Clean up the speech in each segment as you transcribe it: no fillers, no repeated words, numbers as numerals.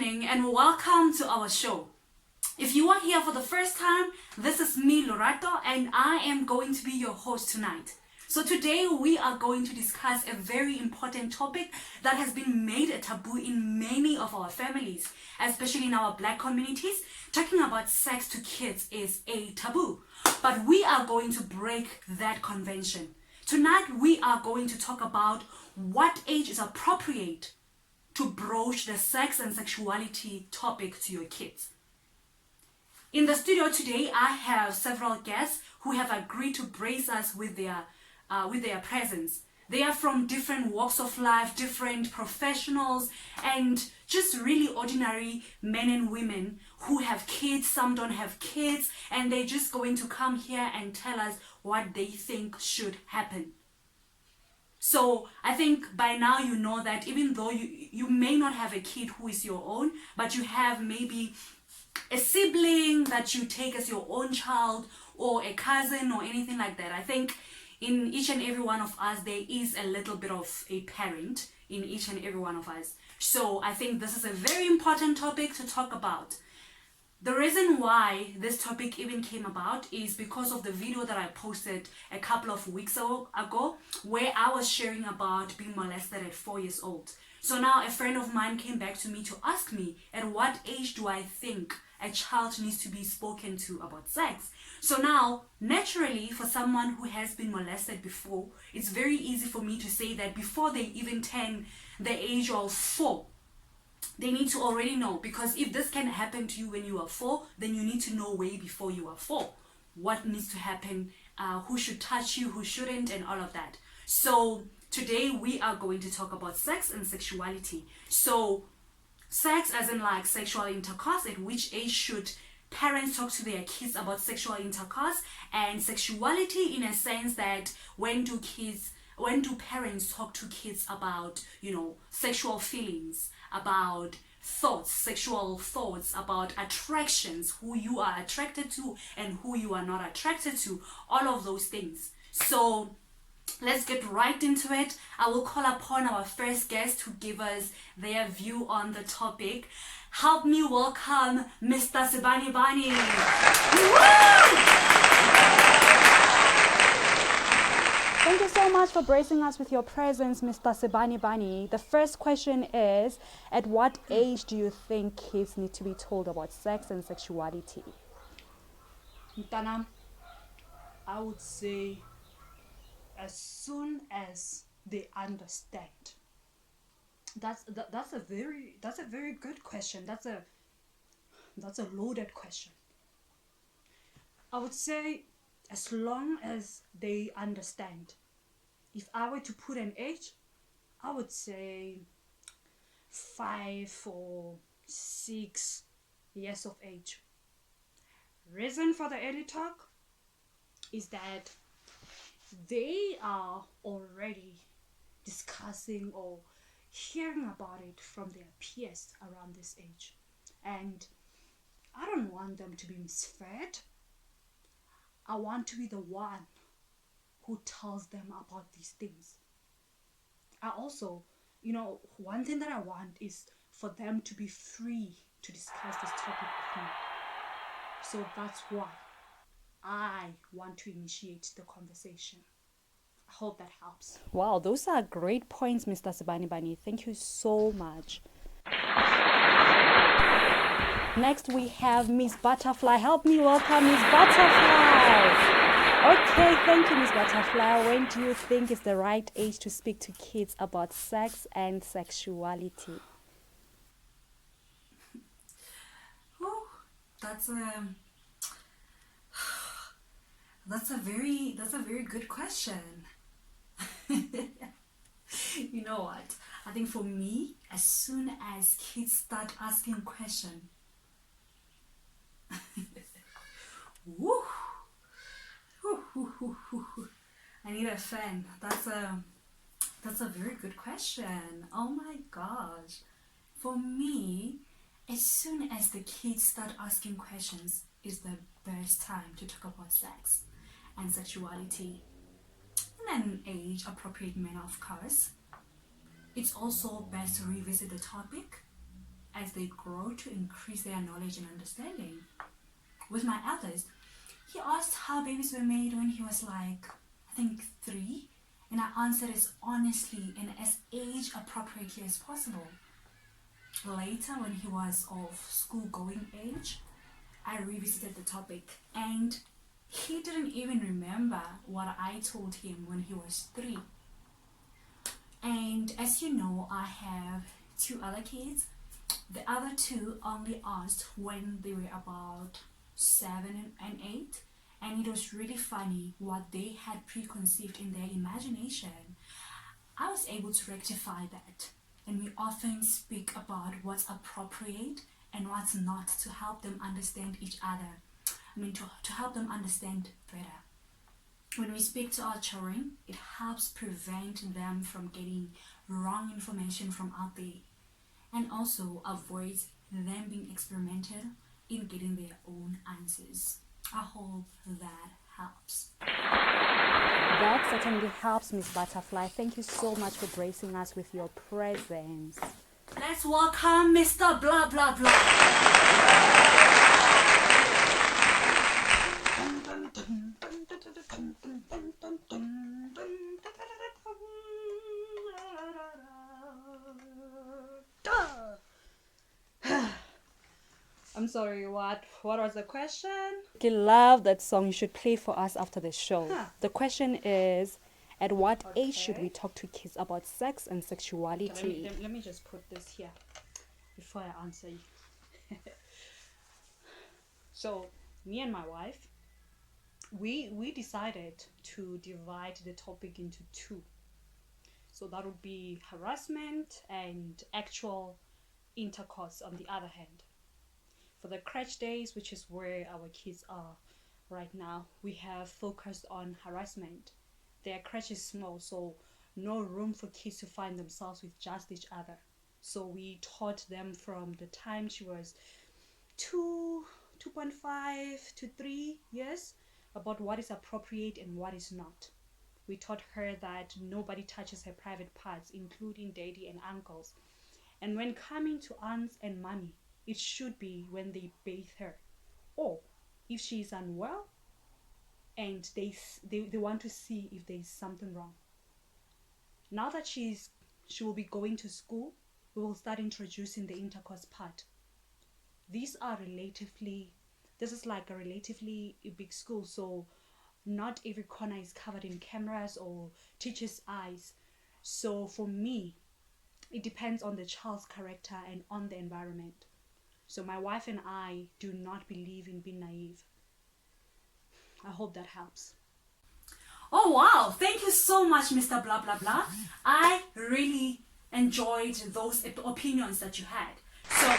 evening and welcome to our show. If you are here for the first time, this is me, Lorato, and I am going to be your host tonight. So today we are going to discuss a very important topic that has been made a taboo in many of our families, especially in our Black communities. Talking about sex to kids is a taboo, but we are going to break that convention. Tonight we are going to talk about what age is appropriate to broach the sex and sexuality topic to your kids. In the studio today, I have several guests who have agreed to brace us with their presence. They are from different walks of life, different professionals, and just really ordinary men and women who have kids, some don't have kids, and they're just going to come here and tell us what they think should happen. So I think by now you know that even though you may not have a kid who is your own, but you have maybe a sibling that you take as your own child, or a cousin or anything like that. I think in each and every one of us there is a little bit of a parent in each and every one of us. So I think this is a very important topic to talk about. The reason why this topic even came about is because of the video that I posted a couple of weeks ago where I was sharing about being molested at 4 years old. So now a friend of mine came back to me to ask me, at what age do I think a child needs to be spoken to about sex? So now, naturally, for someone who has been molested before, it's very easy for me to say that before they even turn the age of 4, they need to already know, because if this can happen to you when you are 4, then you need to know way before you are 4 what needs to happen, who should touch you, who shouldn't, and all of that. So today we are going to talk about sex and sexuality. So sex as in like sexual intercourse, at which age should parents talk to their kids about sexual intercourse, and sexuality in a sense that when do parents talk to kids about, sexual feelings, about thoughts, sexual thoughts, about attractions, who you are attracted to and who you are not attracted to, all of those things. So let's get right into it. I will call upon our first guest to give us their view on the topic. Help me welcome Mr. Sibani Bani. Thank you so much for bracing us with your presence, Mr. Sibani Bani. The first question is, at what age do you think kids need to be told about sex and sexuality? Mtanam, I would say as soon as they understand. That's a very good question. That's a loaded question. I would say as long as they understand. If I were to put an age, I would say 5 or 6 years of age. Reason for the early talk is that they are already discussing or hearing about it from their peers around this age, and I don't want them to be misfed. I want to be the one who tells them about these things. I also, one thing that I want is for them to be free to discuss this topic with me. So that's why I want to initiate the conversation. I hope that helps. Wow, those are great points, Mr. Sibani Bani. Thank you so much. Next we have Miss Butterfly. Help me welcome Miss Butterfly. Okay, thank you, Miss Butterfly. When do you think is the right age to speak to kids about sex and sexuality? Oh, that's a very good question. You know what? I think for me, as soon as kids start asking questions, woo, I need a fan. That's a very good question. Oh my gosh. For me, as soon as the kids start asking questions is the best time to talk about sex and sexuality in an age appropriate manner, of course. It's also best to revisit the topic as they grow to increase their knowledge and understanding. With my eldest, he asked how babies were made when he was like, I think 3, and I answered as honestly and as age appropriately as possible. Later, when he was of school going age, I revisited the topic, and he didn't even remember what I told him when he was 3. And as you know, I have 2 other kids. The other 2 only asked when they were about 7 and 8, and it was really funny what they had preconceived in their imagination. I was able to rectify that, and we often speak about what's appropriate and what's not to help them understand each other. To help them understand better. When we speak to our children, it helps prevent them from getting wrong information from out there, and also avoids them being experimental in getting their own answers. I hope that helps. That certainly helps, Miss Butterfly. Thank you so much for gracing us with your presence. Let's welcome Mr. Blah Blah Blah. I'm sorry, what was the question? I love that song. You should play for us after the show. Huh. The question is, at what age should Okay. we talk to kids about sex and sexuality? Okay, let me just put this here before I answer you. So, me and my wife, we decided to divide the topic into 2. So that would be harassment and actual intercourse on the other hand. For the crèche days, which is where our kids are right now, we have focused on harassment. Their crèche is small, so no room for kids to find themselves with just each other. So we taught them from the time she was 2.5 to 3 years about what is appropriate and what is not. We taught her that nobody touches her private parts, including daddy and uncles. And when coming to aunts and mommy, it should be when they bathe her, or if she is unwell and they want to see if there is something wrong. Now that she will be going to school, we will start introducing the intercourse part. This is like a relatively big school, so not every corner is covered in cameras or teachers' eyes. So for me, it depends on the child's character and on the environment. So my wife and I do not believe in being naive. I hope that helps. Oh wow, thank you so much, Mr. Blah Blah Blah. I really enjoyed those opinions that you had. So,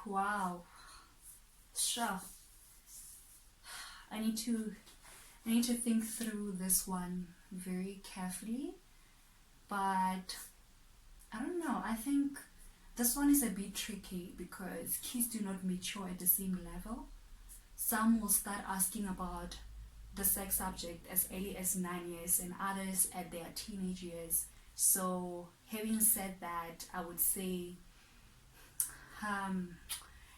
wow. Sure. I need to think through this one very carefully, but I don't know. I think this one is a bit tricky because kids do not mature at the same level. Some will start asking about the sex subject as early as 9 years and others at their teenage years. So having said that, I would say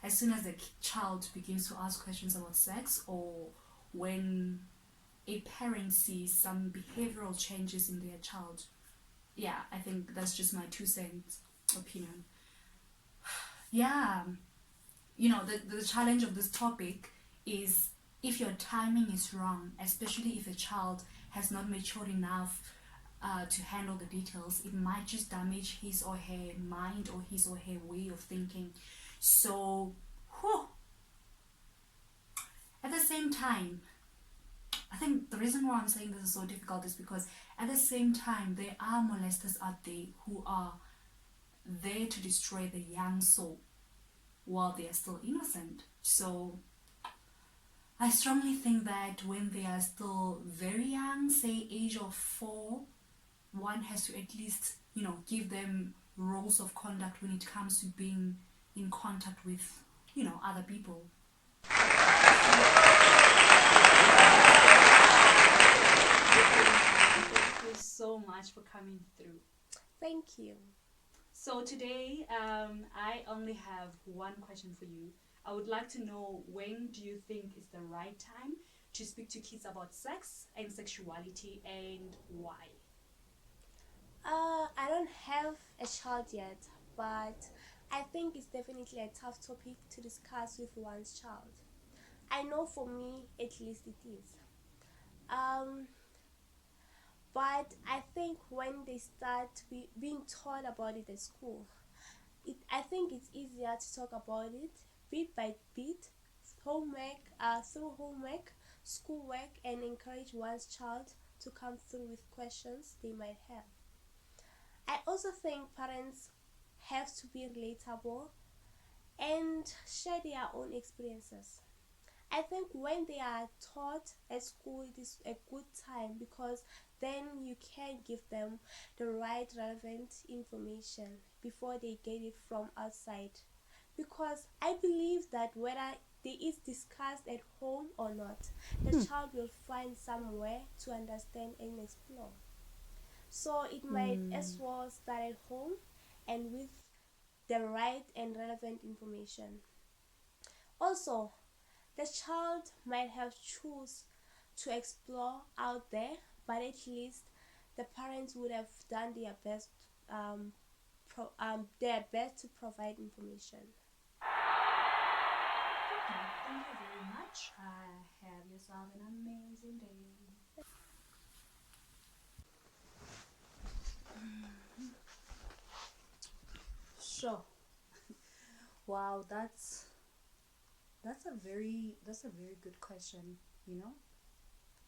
as soon as the child begins to ask questions about sex, or when a parent sees some behavioral changes in their child, yeah, I think that's just my 2 cents opinion. Yeah, the challenge of this topic is if your timing is wrong, especially if a child has not matured enough to handle the details, it might just damage his or her mind or his or her way of thinking. So, at the same time, I think the reason why I'm saying this is so difficult is because at the same time, there are molesters out there who are there to destroy the young soul while they are still innocent. So I strongly think that when they are still very young, say age of 4, one has to at least, give them rules of conduct when it comes to being in contact with, other people. much for coming through. Thank you. So today, I only have one question for you. I would like to know, when do you think is the right time to speak to kids about sex and sexuality, and why? I don't have a child yet, but I think it's definitely a tough topic to discuss with one's child. I know for me, at least it is. Um, but I think when they start being taught about it at school, I think it's easier to talk about it bit by bit, through homework, schoolwork, and encourage one's child to come through with questions they might have. I also think parents have to be relatable and share their own experiences. I think when they are taught at school, it is a good time because then you can give them the right relevant information before they get it from outside. Because I believe that whether it is discussed at home or not, the child will find somewhere to understand and explore. So it might as well start at home and with the right and relevant information. Also, the child might have choose to explore out there, but at least the parents would have done their best to provide information. Thank you very much. Have yourself an amazing day. Sure. Wow, that's a very good question, you know?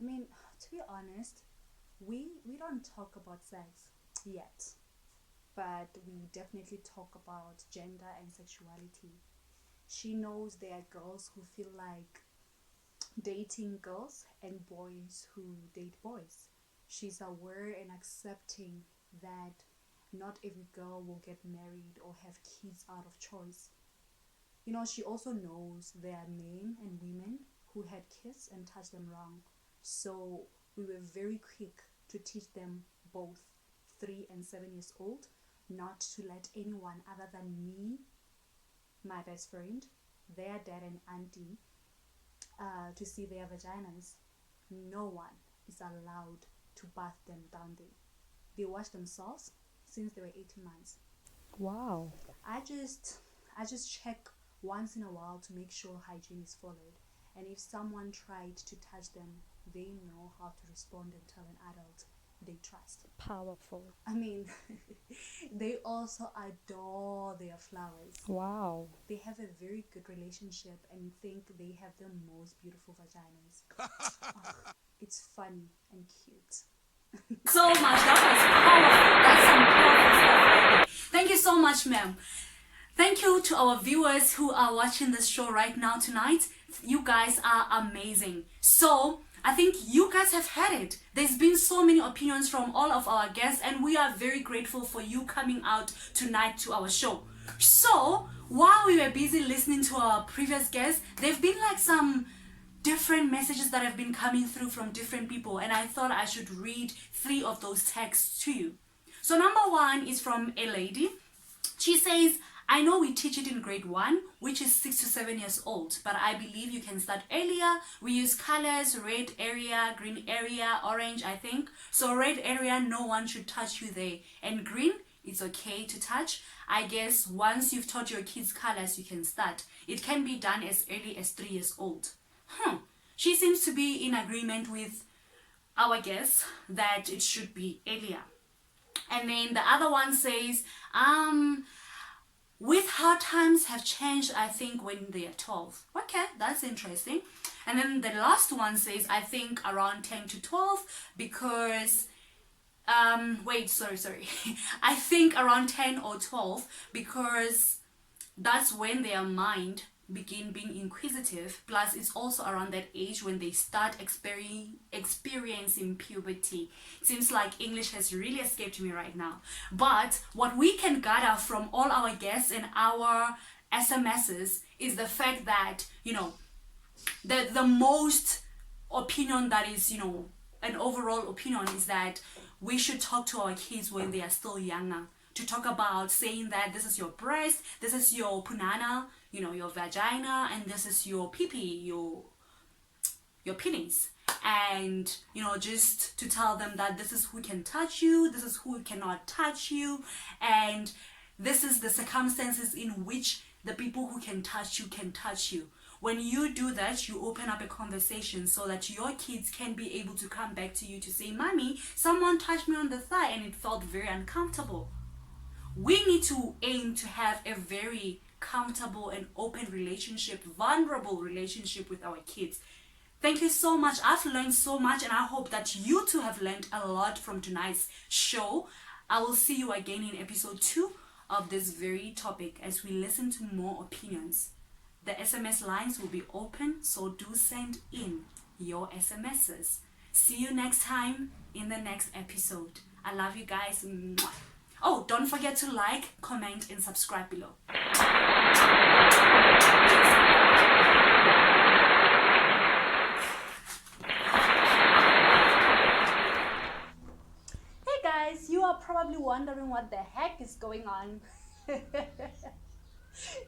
I mean, to be honest, we don't talk about sex yet, but we definitely talk about gender and sexuality. She knows there are girls who feel like dating girls and boys who date boys. She's aware and accepting that not every girl will get married or have kids out of choice. You know, she also knows there are men and women who had kids and touched them wrong. So we were very quick to teach them, both 3 and 7 years old, not to let anyone other than me, my best friend, their dad and auntie, to see their vaginas. No one is allowed to bath them down there. They wash themselves since they were 18 months. Wow. I just check once in a while to make sure hygiene is followed. And if someone tried to touch them, they know how to respond and tell an adult they trust. Powerful. I mean, they also adore their flowers. Wow. They have a very good relationship and think they have the most beautiful vaginas. Oh, it's funny and cute. So much. That was powerful. That's some powerful stuff right there. Thank you so much, ma'am. Thank you to our viewers who are watching this show right now tonight. You guys are amazing. So I think you guys have had it. There's been so many opinions from all of our guests, and we are very grateful for you coming out tonight to our show. So while we were busy listening to our previous guests, there've been like some different messages that have been coming through from different people, and I thought I should read 3 of those texts to you. So number 1 is from a lady. She says, I know we teach it in grade 1, which is 6 to 7 years old, but I believe you can start earlier. We use colors, red area, green area, orange, I think. So red area, no one should touch you there. And green, it's okay to touch. I guess once you've taught your kids colors, you can start. It can be done as early as 3 years old. She seems to be in agreement with our guess that it should be earlier. And then the other one says, with how times have changed, I think when they are 12. Okay, that's interesting. And then the last one says, I think around 10 to 12 because, sorry. I think around 10 or 12 because that's when their mind begin being inquisitive. Plus, it's also around that age when they start experiencing puberty. It seems like English has really escaped me right now. But what we can gather from all our guests and our SMSs is the fact that, you know, the most opinion that is, you know, an overall opinion is that we should talk to our kids when they are still younger, to talk about saying that this is your breast, this is your punana, you know, your vagina, and this is your pee-pee, your penis. And you know, just to tell them that this is who can touch you, this is who cannot touch you, and this is the circumstances in which the people who can touch you can touch you. When you do that, you open up a conversation so that your kids can be able to come back to you to say, "Mommy, someone touched me on the thigh and it felt very uncomfortable." We need to aim to have a very comfortable and open relationship, vulnerable relationship with our kids. Thank you so much. I've learned so much, and I hope that you too have learned a lot from tonight's show. I will see you again in episode 2 of this very topic as we listen to more opinions. The SMS lines will be open, so do send in your SMSs. See you next time in the next episode. I love you guys. Mwah. Oh, don't forget to like, comment, and subscribe below. You are probably wondering what the heck is going on.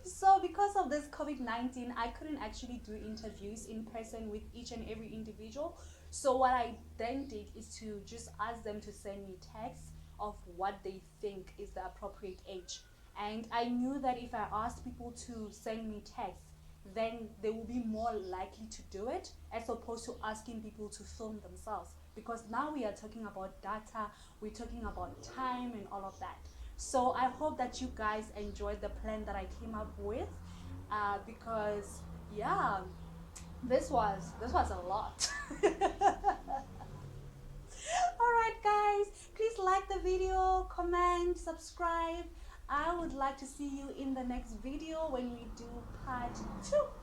So because of this COVID-19, I couldn't actually do interviews in person with each and every individual. So what I then did is to just ask them to send me texts of what they think is the appropriate age. And I knew that if I asked people to send me texts, then they will be more likely to do it as opposed to asking people to film themselves, because now we are talking about data, we're talking about time and all of that. So I hope that you guys enjoyed the plan that I came up with, because yeah, this was a lot. Alright guys, please like the video, comment, subscribe. I would like to see you in the next video when we do part 2.